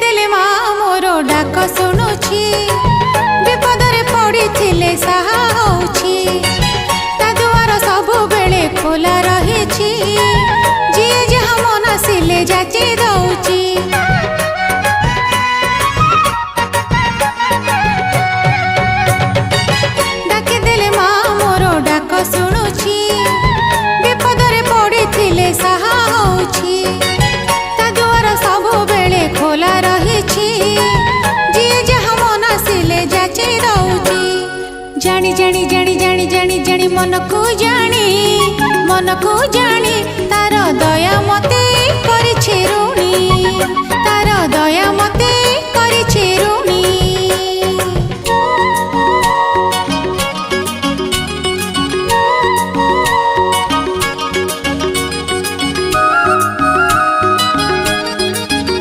ଡାକିଦେଲେ ମା ମୋର ଡାକ ଶୁଣୁଛି, ବିପଦରେ ପଡ଼ିଥିଲେ ସାହା ହଉଛି। ତା ଦୁଆର ସବୁବେଳେ ଖୋଲା ରହିଛି, ଯିଏ ଯାହା ମନସିଲେ ଯାଚି ଦଉଛି। ଡାକିଦେଲେ ମା ମୋର ଡାକ ଶୁଣୁଛି, ବିପଦରେ ପଡ଼ିଥିଲେ ସାହା ହଉଛି। ତା ଦୁଆର ସବୁବେଳେ ଖୋଲା ରହିଛି, ଯିଏ ଯାହା ମନସିଲେ ଯାଚି ଦଉଛି। ଜାଣି ଜାଣି ଜାଣି ଜାଣି ଜାଣି ଜାଣି ମନକୁ ଜାଣି ତାର ଦୟା ମତେ କରିଛି ଋଣୀ।